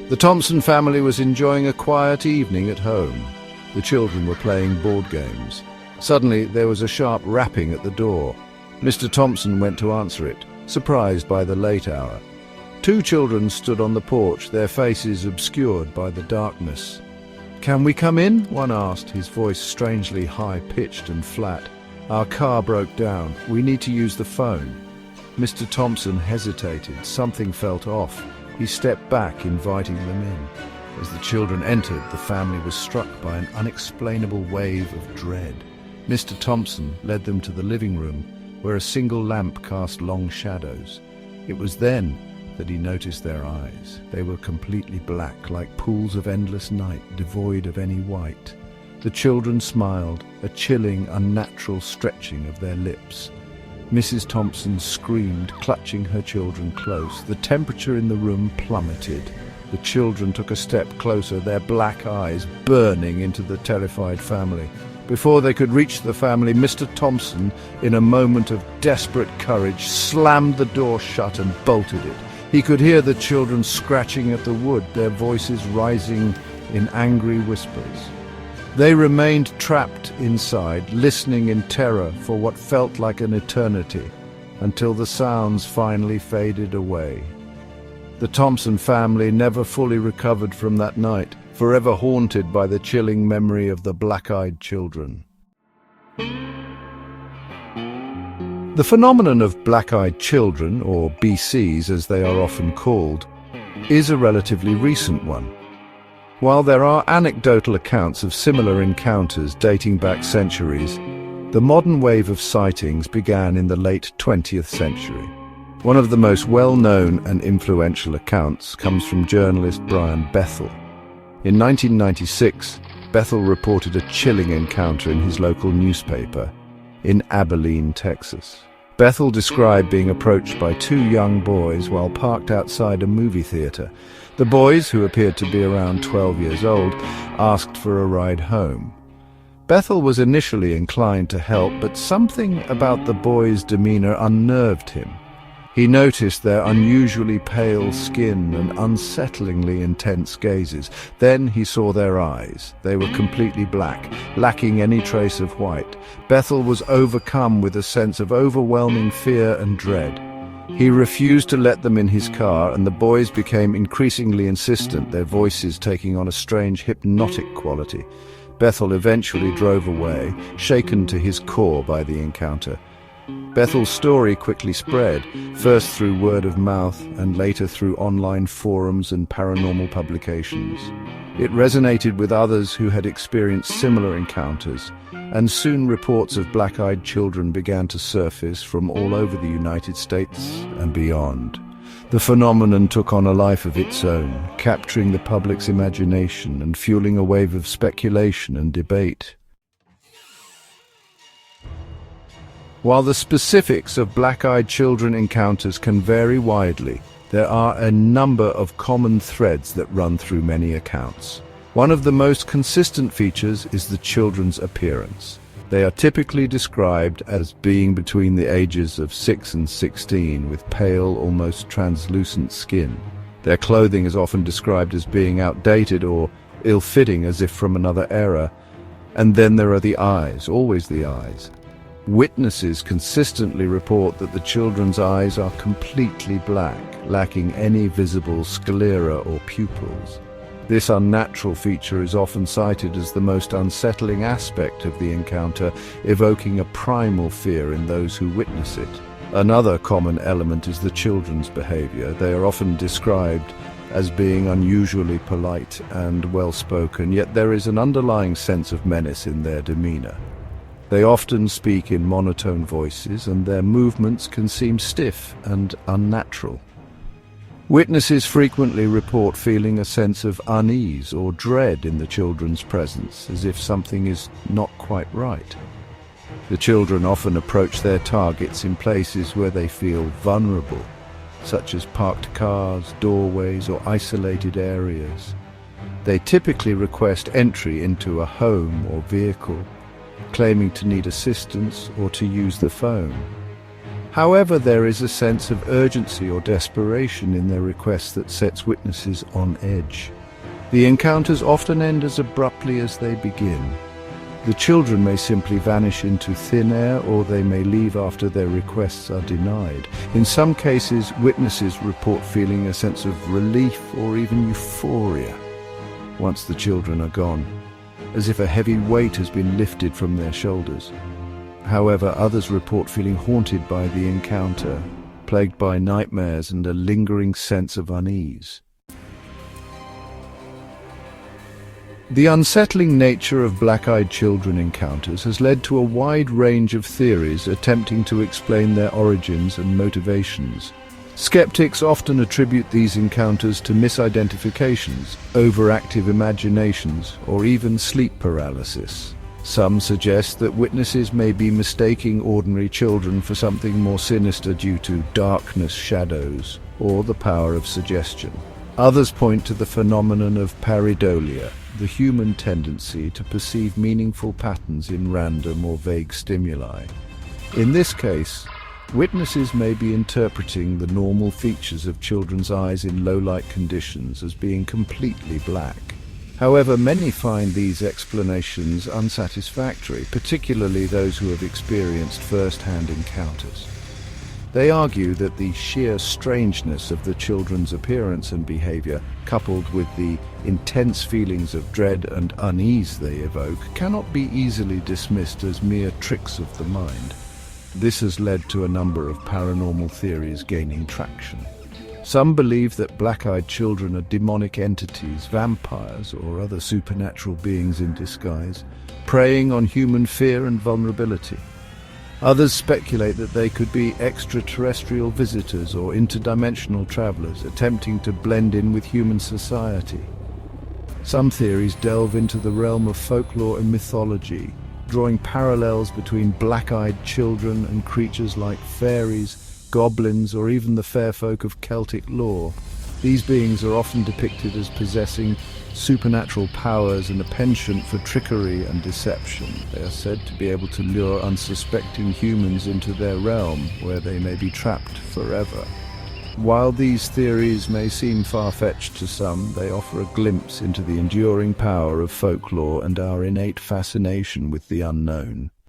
The Thompson family was enjoying a quiet evening at home. The children were playing board games. Suddenly, there was a sharp rapping at the door. Mr. Thompson went to answer it, surprised by the late hour. Two children stood on the porch, their faces obscured by the darkness. "Can we come in?" one asked, his voice strangely high-pitched and flat. "Our car broke down. We need to use the phone." Mr. Thompson hesitated. Something felt off. He stepped back, inviting them in. As the children entered, the family was struck by an unexplainable wave of dread. Mr. Thompson led them to the living room, where a single lamp cast long shadows. It was then that he noticed their eyes. They were completely black, like pools of endless night, devoid of any white. The children smiled, a chilling, unnatural stretching of their lips. Mrs. Thompson screamed, clutching her children close. The temperature in the room plummeted. The children took a step closer, their black eyes burning into the terrified family. Before they could reach the family, Mr. Thompson, in a moment of desperate courage, slammed the door shut and bolted it. He could hear the children scratching at the wood, their voices rising in angry whispers. They remained trapped inside, listening in terror for what felt like an eternity, until the sounds finally faded away. The Thompson family never fully recovered from that night, forever haunted by the chilling memory of the black-eyed children. The phenomenon of black-eyed children, or BCs as they are often called, is a relatively recent one. While there are anecdotal accounts of similar encounters dating back centuries, the modern wave of sightings began in the late 20th century. One of the most well-known and influential accounts comes from journalist Brian Bethel. In 1996, Bethel reported a chilling encounter in his local newspaper in Abilene, Texas. Bethel described being approached by two young boys while parked outside a movie theater. The boys, who appeared to be around 12 years old, asked for a ride home. Bethel was initially inclined to help, but something about the boys' demeanor unnerved him. He noticed their unusually pale skin and unsettlingly intense gazes. Then he saw their eyes. They were completely black, lacking any trace of white. Bethel was overcome with a sense of overwhelming fear and dread. He refused to let them in his car, and the boys became increasingly insistent, their voices taking on a strange hypnotic quality. Bethel eventually drove away, shaken to his core by the encounter. Bethel's story quickly spread, first through word of mouth and later through online forums and paranormal publications. It resonated with others who had experienced similar encounters, and soon reports of black-eyed children began to surface from all over the United States and beyond. The phenomenon took on a life of its own, capturing the public's imagination and fueling a wave of speculation and debate. While the specifics of black-eyed children encounters can vary widely, there are a number of common threads that run through many accounts. One of the most consistent features is the children's appearance. They are typically described as being between the ages of 6 and 16, with pale, almost translucent skin. Their clothing is often described as being outdated or ill-fitting, as if from another era. And then there are the eyes, always the eyes. Witnesses consistently report that the children's eyes are completely black, lacking any visible sclera or pupils. This unnatural feature is often cited as the most unsettling aspect of the encounter, evoking a primal fear in those who witness it. Another common element is the children's behavior. They are often described as being unusually polite and well-spoken, yet there is an underlying sense of menace in their demeanor. They often speak in monotone voices, and their movements can seem stiff and unnatural. Witnesses frequently report feeling a sense of unease or dread in the children's presence, as if something is not quite right. The children often approach their targets in places where they feel vulnerable, such as parked cars, doorways, or isolated areas. They typically request entry into a home or vehicle, claiming to need assistance or to use the phone. However, there is a sense of urgency or desperation in their requests that sets witnesses on edge. The encounters often end as abruptly as they begin. The children may simply vanish into thin air, or they may leave after their requests are denied. In some cases, witnesses report feeling a sense of relief or even euphoria once the children are gone, as if a heavy weight has been lifted from their shoulders. However, others report feeling haunted by the encounter, plagued by nightmares and a lingering sense of unease. The unsettling nature of black-eyed children encounters has led to a wide range of theories attempting to explain their origins and motivations. Skeptics often attribute these encounters to misidentifications, overactive imaginations, or even sleep paralysis. Some suggest that witnesses may be mistaking ordinary children for something more sinister due to darkness, shadows, or the power of suggestion. Others point to the phenomenon of pareidolia, the human tendency to perceive meaningful patterns in random or vague stimuli. In this case, witnesses may be interpreting the normal features of children's eyes in low-light conditions as being completely black. However, many find these explanations unsatisfactory, particularly those who have experienced first-hand encounters. They argue that the sheer strangeness of the children's appearance and behavior, coupled with the intense feelings of dread and unease they evoke, cannot be easily dismissed as mere tricks of the mind. This has led to a number of paranormal theories gaining traction. Some believe that black-eyed children are demonic entities, vampires, or other supernatural beings in disguise, preying on human fear and vulnerability. Others speculate that they could be extraterrestrial visitors or interdimensional travelers attempting to blend in with human society. Some theories delve into the realm of folklore and mythology, drawing parallels between black-eyed children and creatures like fairies, goblins, or even the fair folk of Celtic lore. These beings are often depicted as possessing supernatural powers and a penchant for trickery and deception. They are said to be able to lure unsuspecting humans into their realm, where they may be trapped forever. While these theories may seem far-fetched to some, they offer a glimpse into the enduring power of folklore and our innate fascination with the unknown.